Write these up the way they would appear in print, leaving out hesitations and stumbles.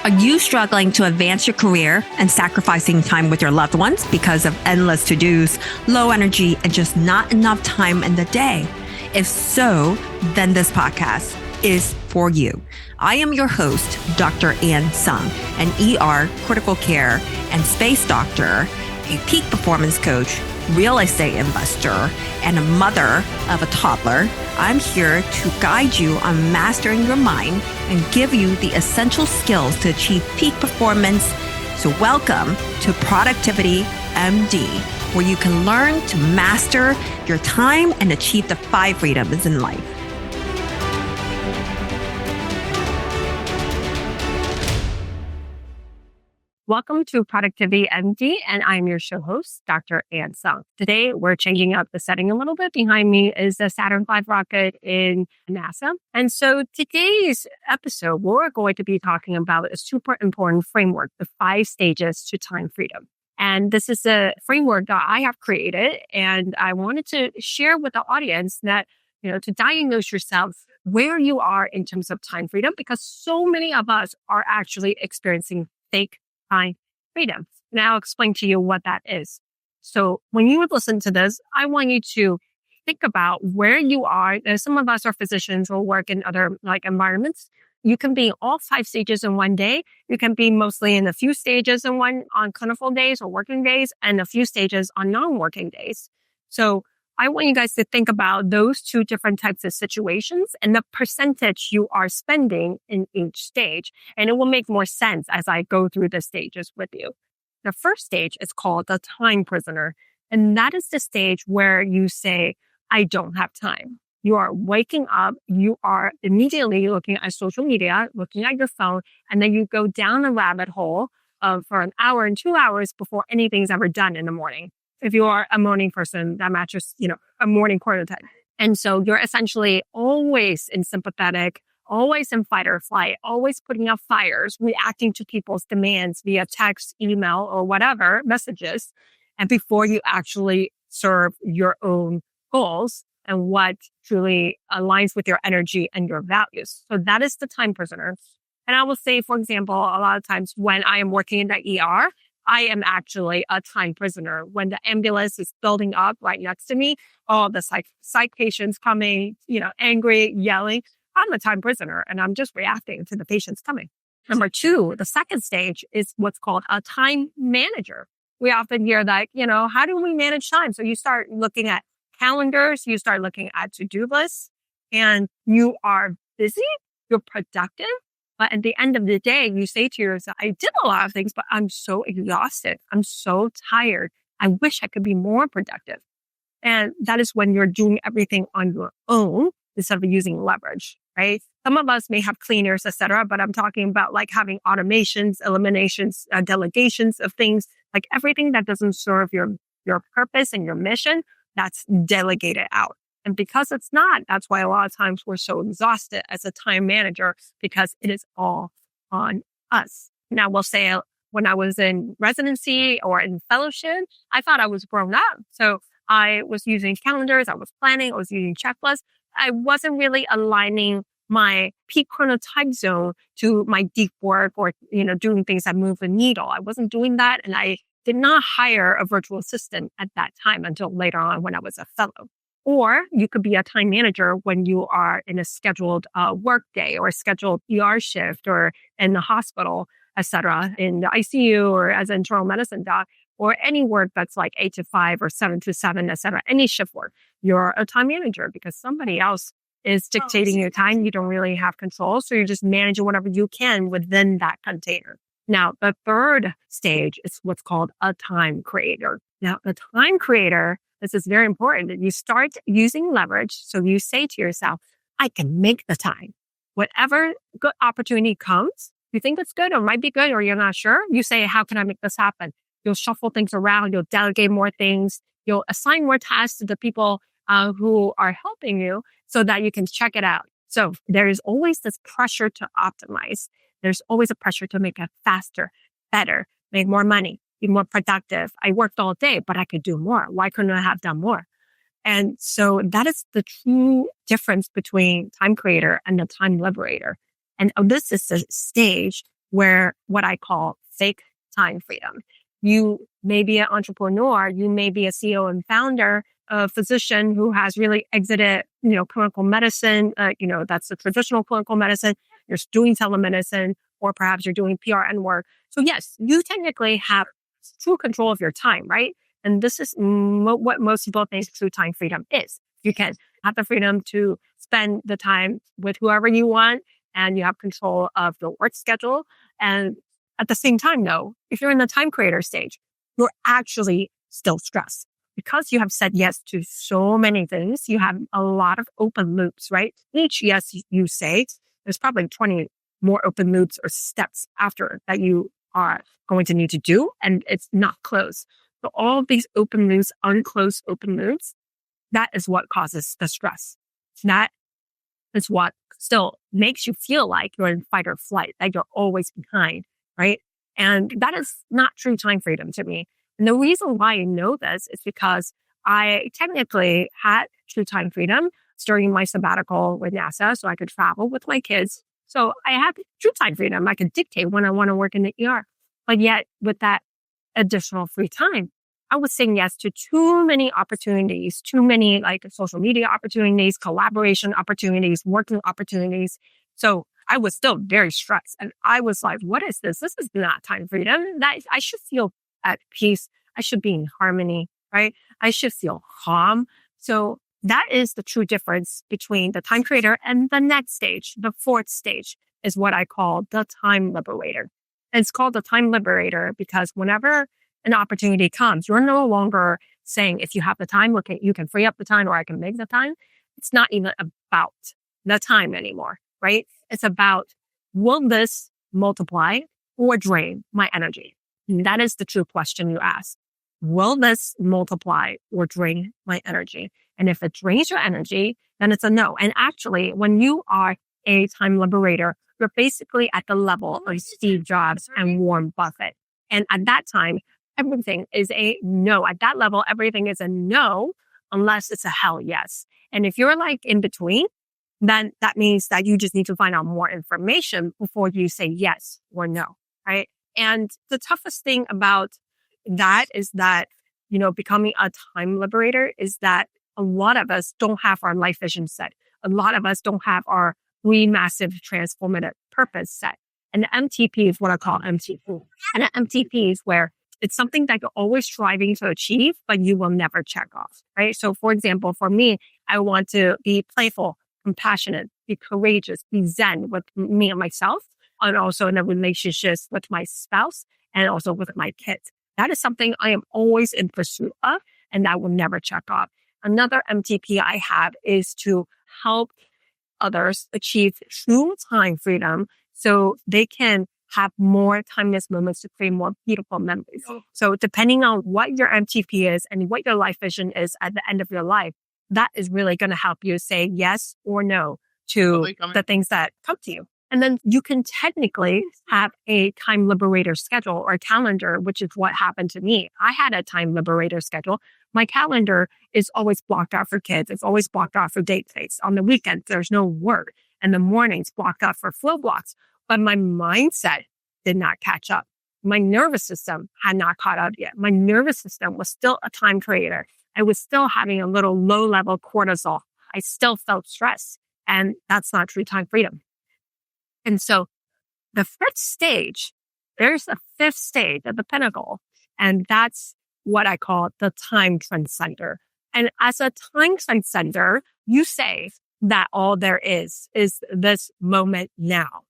Are you struggling to advance your career and sacrificing time with your loved ones because of endless to-dos, low energy, and just not enough time in the day? If so, then this podcast is for you. I am your host, Dr. Tsung, an ER, critical care, and space doctor, a peak performance coach, real estate investor, and a mother of a toddler. I'm here to guide you on mastering your mind and give you the essential skills to achieve peak performance. So welcome to Productivity MD, where you can learn to master your time and achieve the 5 freedoms in life. Welcome to Productivity MD, and I'm your show host, Dr. Tsung. Today, we're changing up the setting a little bit. Behind me is the Saturn V rocket in NASA. And so today's episode, we're going to be talking about a super important framework, the 5 stages to time freedom. And this is a framework that I have created, and I wanted to share with the audience that, to diagnose yourself where you are in terms of time freedom, because so many of us are actually experiencing fake time freedom. And I'll explain to you what that is. So when you listen to this, I want you to think about where you are. Some of us are physicians or work in other environments. You can be in all 5 stages in one day. You can be mostly in a few stages on clinical days or working days, and a few stages on non-working days. So I want you guys to think about those 2 different types of situations and the percentage you are spending in each stage. And it will make more sense as I go through the stages with you. The first stage is called the time prisoner. And that is the stage where you say, I don't have time. You are waking up, you are immediately looking at social media, looking at your phone, and then you go down a rabbit hole for an hour and 2 hours before anything's ever done in the morning. If you are a morning person, that matches, a morning chronotype. And so you're essentially always in sympathetic, always in fight or flight, always putting out fires, reacting to people's demands via text, email, or whatever, messages. And before you actually serve your own goals and what truly aligns with your energy and your values. So that is the time prisoner. And I will say, for example, a lot of times when I am working in the ER, I am actually a time prisoner. When the ambulance is building up right next to me, all the psych patients coming, angry, yelling, I'm a time prisoner and I'm just reacting to the patients coming. Number 2, the second stage is what's called a time manager. We often hear that, how do we manage time? So you start looking at calendars, you start looking at to-do lists, and you are busy, you're productive. But at the end of the day, you say to yourself, I did a lot of things, but I'm so exhausted. I'm so tired. I wish I could be more productive. And that is when you're doing everything on your own instead of using leverage, right? Some of us may have cleaners, etc., but I'm talking about having automations, eliminations, delegations of things, everything that doesn't serve your purpose and your mission, that's delegated out. And because it's not, that's why a lot of times we're so exhausted as a time manager, because it is all on us. Now, we'll say when I was in residency or in fellowship, I thought I was grown up. So I was using calendars, I was planning, I was using checklists. I wasn't really aligning my peak chronotype zone to my deep work or, doing things that move the needle. I wasn't doing that. And I did not hire a virtual assistant at that time until later on when I was a fellow. Or you could be a time manager when you are in a scheduled work day or a scheduled ER shift or in the hospital, etc., in the ICU or as an internal medicine doc, or any work that's 8 to 5 or 7 to 7, etc., any shift work. You're a time manager because somebody else is dictating your time. You don't really have control. So you're just managing whatever you can within that container. Now, the third stage is what's called a time creator. Now, the time creator, this is very important, that you start using leverage. So you say to yourself, I can make the time. Whatever good opportunity comes, you think it's good or might be good or you're not sure, you say, how can I make this happen? You'll shuffle things around. You'll delegate more things. You'll assign more tasks to the people who are helping you so that you can check it out. So there is always this pressure to optimize. There's always a pressure to make it faster, better, make more money, be more productive. I worked all day, but I could do more. Why couldn't I have done more? And so that is the true difference between time creator and the time liberator. And this is the stage where what I call fake time freedom. You may be an entrepreneur, you may be a CEO and founder, a physician who has really exited, clinical medicine, that's the traditional clinical medicine. You're doing telemedicine, or perhaps you're doing PRN work. So yes, you technically have true control of your time, right? And this is what most people think true time freedom is. You can have the freedom to spend the time with whoever you want, and you have control of your work schedule. And at the same time, though, if you're in the time creator stage, you're actually still stressed because you have said yes to so many things. You have a lot of open loops, right? Each yes you say, there's probably 20 more open loops or steps after that you are going to need to do, and it's not closed. So all of these open loops, unclosed open loops, that is what causes the stress. That is what still makes you feel like you're in fight or flight, like you're always behind, right? And that is not true time freedom to me. And the reason why I know this is because I technically had true time freedom during my sabbatical with NASA, so I could travel with my kids. So I had true time freedom. I could dictate when I want to work in the ER. But yet with that additional free time, I was saying yes to too many opportunities, too many like social media opportunities, collaboration opportunities, working opportunities. So I was still very stressed. And I was like, what is this? This is not time freedom. That I should feel at peace. I should be in harmony, right? I should feel calm. So that is the true difference between the time creator and the next stage. The fourth stage is what I call the time liberator. And it's called the time liberator because whenever an opportunity comes, you're no longer saying, if you have the time, okay, you can free up the time or I can make the time. It's not even about the time anymore, right? It's about, will this multiply or drain my energy? And that is the true question you ask. Will this multiply or drain my energy? And if it drains your energy, then it's a no. And actually, when you are a time liberator, you're basically at the level of Steve Jobs and Warren Buffett. And at that time, everything is a no. At that level, everything is a no, unless it's a hell yes. And if you're like in between, then that means that you just need to find out more information before you say yes or no, right? And the toughest thing about that is that, becoming a time liberator is that a lot of us don't have our life vision set. A lot of us don't have our three massive transformative purpose set. And the MTP is what I call MTP. And an MTP is where it's something that you're always striving to achieve, but you will never check off, right? So for example, for me, I want to be playful, compassionate, be courageous, be zen with me and myself, and also in the relationships with my spouse and also with my kids. That is something I am always in pursuit of, and that will never check off. Another MTP I have is to help others achieve true time freedom so they can have more timeless moments to create more beautiful memories. So depending on what your MTP is and what your life vision is at the end of your life, that is really going to help you say yes or no to the things that come to you. And then you can technically have a time liberator schedule or calendar, which is what happened to me. I had a time liberator schedule. My calendar is always blocked out for kids. It's always blocked out for date dates. On the weekends, there's no work. And the mornings blocked out for flow blocks. But my mindset did not catch up. My nervous system had not caught up yet. My nervous system was still a time creator. I was still having a little low-level cortisol. I still felt stressed. And that's not true time freedom. And so the fifth stage, there's a fifth stage at the pinnacle. And that's what I call the time transcender. And as a time transcender, you say that all there is this moment now.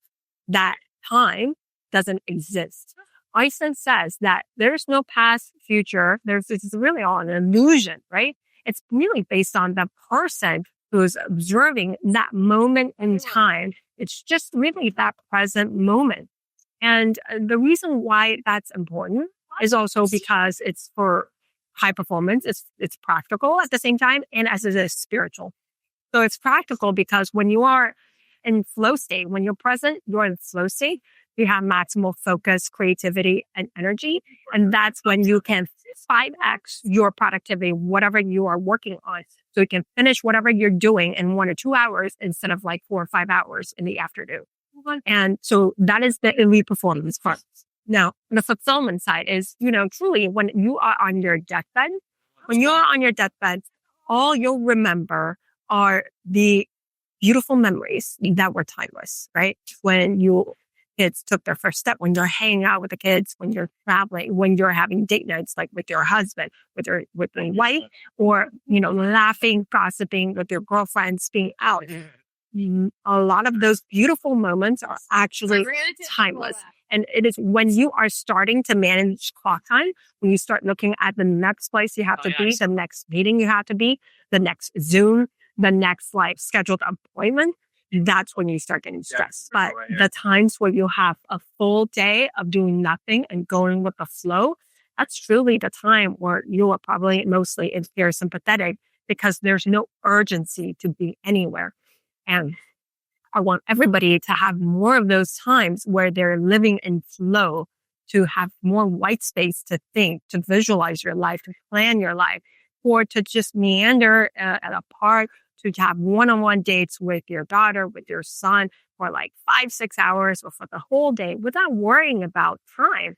That time doesn't exist. Einstein says that there's no past, future. It's really all an illusion, right? It's really based on the person who's observing that moment in time. It's just really that present moment. And the reason why that's important is also because it's for high performance. It's practical at the same time, and as it is spiritual. So it's practical because when you are in flow state, when you're present, you're in flow state. You have maximal focus, creativity, and energy. And that's when you can 5x your productivity, whatever you are working on. So you can finish whatever you're doing in 1 or 2 hours instead of like 4 or 5 hours in the afternoon. And so that is the elite performance part. Now, the fulfillment side is, truly when you are on your deathbed, all you'll remember are the beautiful memories that were timeless, right? When you kids took their first step, when you're hanging out with the kids, when you're traveling, when you're having date nights, like with your husband, with your wife, or, laughing, gossiping with your girlfriends, being out. A lot of those beautiful moments are actually timeless. And it is when you are starting to manage clock time, when you start looking at the next place you have to be, the next meeting you have to be, the next Zoom, the next scheduled appointment, that's when you start getting stressed. But the times where you have a full day of doing nothing and going with the flow, that's truly the time where you are probably mostly in parasympathetic because there's no urgency to be anywhere. And I want everybody to have more of those times where they're living in flow, to have more white space to think, to visualize your life, to plan your life, or to just meander at a park, to have one-on-one dates with your daughter, with your son for 5-6 hours or for the whole day without worrying about time.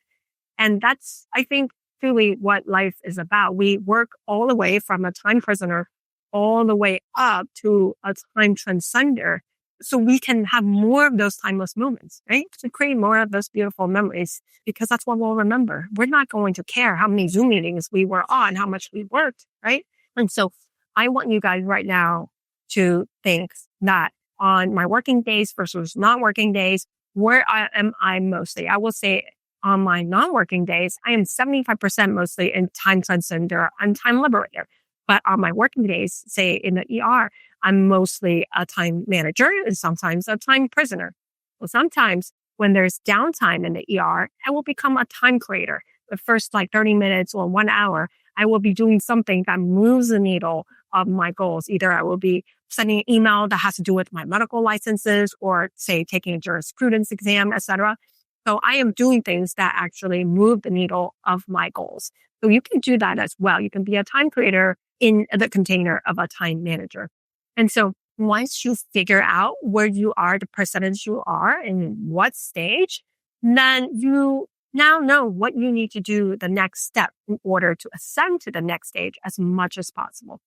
And that's, I think, truly what life is about. We work all the way from a time prisoner all the way up to a time transcender, so we can have more of those timeless moments, right? To create more of those beautiful memories, because that's what we'll remember. We're not going to care how many Zoom meetings we were on, how much we worked, right? And so I want you guys right now to think that on my working days versus not working days, where am I mostly? I will say on my non-working days, I am 75% mostly in time transcender and time liberator. But on my working days, say in the ER, I'm mostly a time manager and sometimes a time prisoner. Well, sometimes when there's downtime in the ER, I will become a time creator. The first 30 minutes or 1 hour, I will be doing something that moves the needle of my goals. Either I will be sending an email that has to do with my medical licenses, or say taking a jurisprudence exam, etc. So I am doing things that actually move the needle of my goals. So you can do that as well. You can be a time creator in the container of a time manager. And so once you figure out where you are, the percentage you are in what stage, then you now know what you need to do the next step in order to ascend to the next stage as much as possible.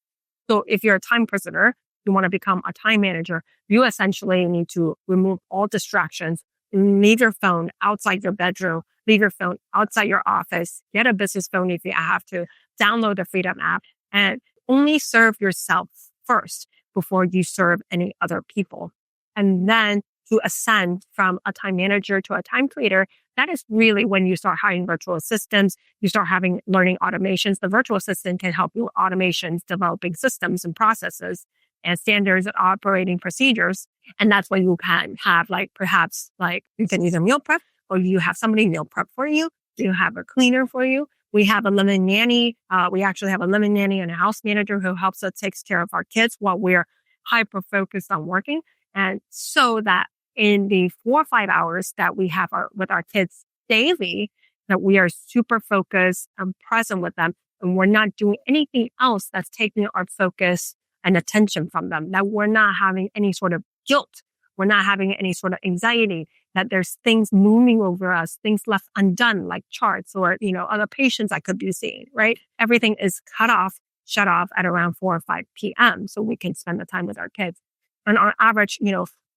So if you're a time prisoner, you want to become a time manager, you essentially need to remove all distractions, leave your phone outside your bedroom, leave your phone outside your office, get a business phone if you have to, download the Freedom app, and only serve yourself first before you serve any other people. And then to ascend from a time manager to a time creator, that is really when you start hiring virtual assistants, you start learning automations. The virtual assistant can help you with automations, developing systems and processes and standards and operating procedures. And that's when you can have perhaps you can either meal prep, or you have somebody meal prep for you. You have a cleaner for you. We have a living nanny. We actually have a living nanny and a house manager who helps us take care of our kids while we're hyper focused on working. And so that in the 4 or 5 hours that we have with our kids daily, that we are super focused and present with them, and we're not doing anything else that's taking our focus and attention from them, that we're not having any sort of guilt. We're not having any sort of anxiety that there's things looming over us, things left undone, like charts or, other patients I could be seeing, right? Everything is shut off at around 4 or 5 p.m. so we can spend the time with our kids. And on average,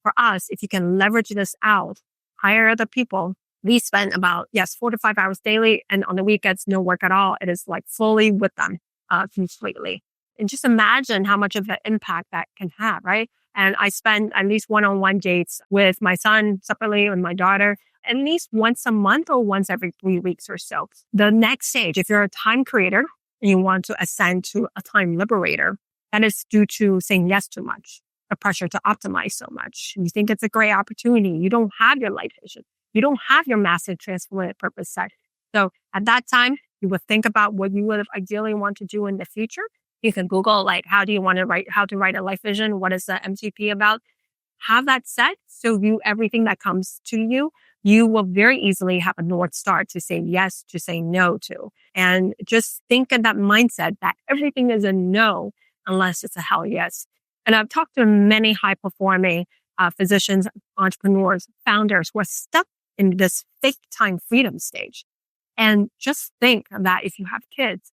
for us, if you can leverage this out, hire other people, we spend about, 4 to 5 hours daily. And on the weekends, no work at all. It is fully with them completely. And just imagine how much of an impact that can have, right? And I spend at least one-on-one dates with my son separately and my daughter at least once a month or once every 3 weeks or so. The next stage, if you're a time creator and you want to ascend to a time liberator, that is due to saying yes too much, the pressure to optimize so much. You think it's a great opportunity. You don't have your life vision. You don't have your massive transformative purpose set. So at that time, you would think about what you would ideally want to do in the future. You can Google how to write a life vision? What is the MTP about? Have that set. So everything that comes to you, you will very easily have a North Star to say yes, to say no to. And just think in that mindset that everything is a no unless it's a hell yes. And I've talked to many high performing physicians, entrepreneurs, founders who are stuck in this fake time freedom stage. And just think that if you have kids,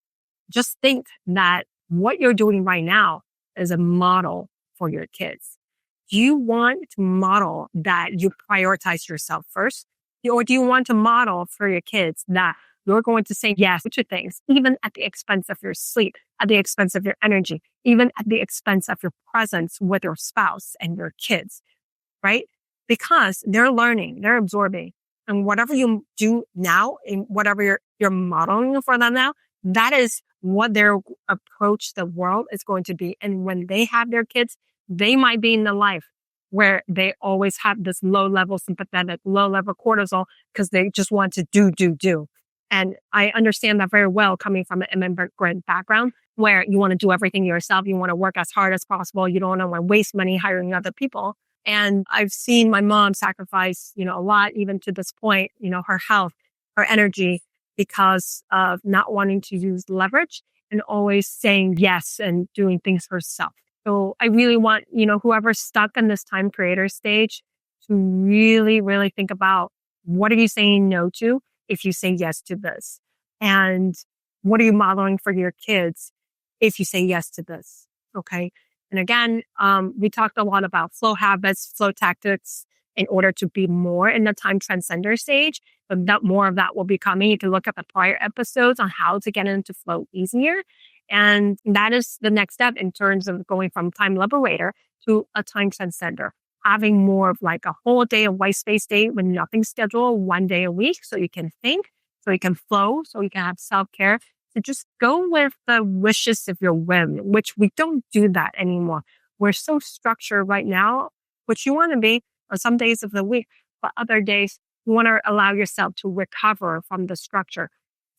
just think that what you're doing right now is a model for your kids. Do you want to model that you prioritize yourself first? Or do you want to model for your kids that you're going to say yes to things, even at the expense of your sleep, at the expense of your energy, even at the expense of your presence with your spouse and your kids, right? Because they're learning, they're absorbing. And whatever you do now and whatever you're modeling for them now, that is what their approach to the world is going to be. And when they have their kids, they might be in the life where they always have this low level sympathetic, low level cortisol because they just want to do. And I understand that very well coming from an immigrant background where you want to do everything yourself. You want to work as hard as possible. You don't want to waste money hiring other people. And I've seen my mom sacrifice, a lot, even to this point, her health, her energy, because of not wanting to use leverage and always saying yes and doing things herself. So I really want, whoever's stuck in this time creator stage to really, really think about what are you saying no to if you say yes to this? And what are you modeling for your kids if you say yes to this? Okay. And again, we talked a lot about flow habits, flow tactics in order to be more in the time transcender stage. But that more of that will be coming. You can look at the prior episodes on how to get into flow easier. And that is the next step in terms of going from time liberator to a time transcender. Having more of like a whole day of white space day with nothing scheduled, 1 day a week. So you can think, so you can flow, so you can have self-care. So just go with the wishes of your whim, which we don't do that anymore. We're so structured right now, which you want to be on some days of the week, but other days you want to allow yourself to recover from the structure,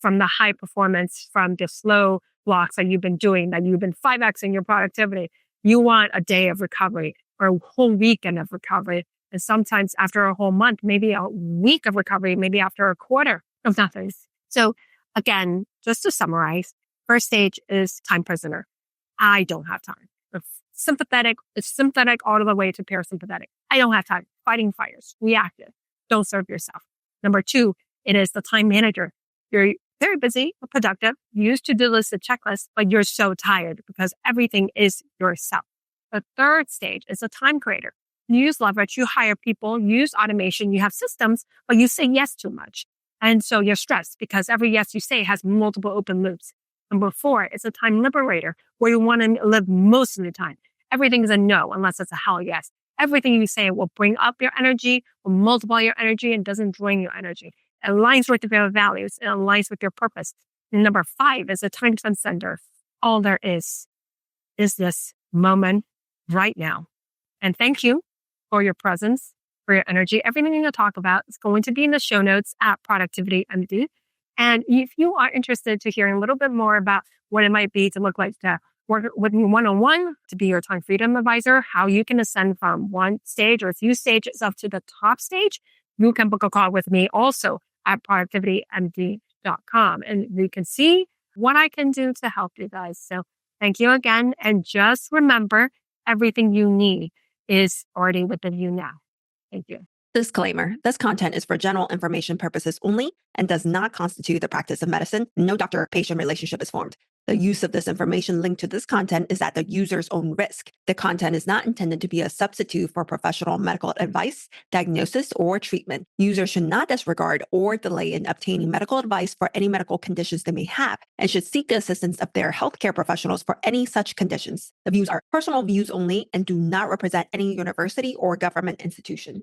from the high performance, from the slow blocks that you've been doing, that you've been 5Xing your productivity. You want a day of recovery or a whole weekend of recovery. And sometimes after a whole month, maybe a week of recovery, maybe after a quarter of nothing. So again, just to summarize, first stage is time prisoner. I don't have time. It's sympathetic all the way to parasympathetic. I don't have time. Fighting fires, reactive. Don't serve yourself. Number 2, it is the time manager. You're very busy, productive, used to do list a checklist, but you're so tired because everything is yourself. The third stage is a time creator. You use leverage, you hire people, you use automation, you have systems, but you say yes too much. And so you're stressed because every yes you say has multiple open loops. Number 4 is a time liberator where you want to live most of the time. Everything is a no unless it's a hell yes. Everything you say will bring up your energy, will multiply your energy, and doesn't drain your energy. It aligns with your values. It aligns with your purpose. And number 5 is a time transcender. All there is this moment right now. And thank you for your presence, for your energy. Everything you're going to talk about is going to be in the show notes at Productivity MD. And if you are interested to hearing a little bit more about what it might be to look like to work with me one-on-one, to be your time freedom advisor, how you can ascend from one stage or a few stages up to the top stage, you can book a call with me also at productivitymd.com. And you can see what I can do to help you guys. So thank you again. And just remember, everything you need is already within you now. Thank you. Disclaimer, this content is for general information purposes only and does not constitute the practice of medicine. No doctor-patient relationship is formed. The use of this information linked to this content is at the user's own risk. The content is not intended to be a substitute for professional medical advice, diagnosis, or treatment. Users should not disregard or delay in obtaining medical advice for any medical conditions they may have and should seek the assistance of their healthcare professionals for any such conditions. The views are personal views only and do not represent any university or government institution.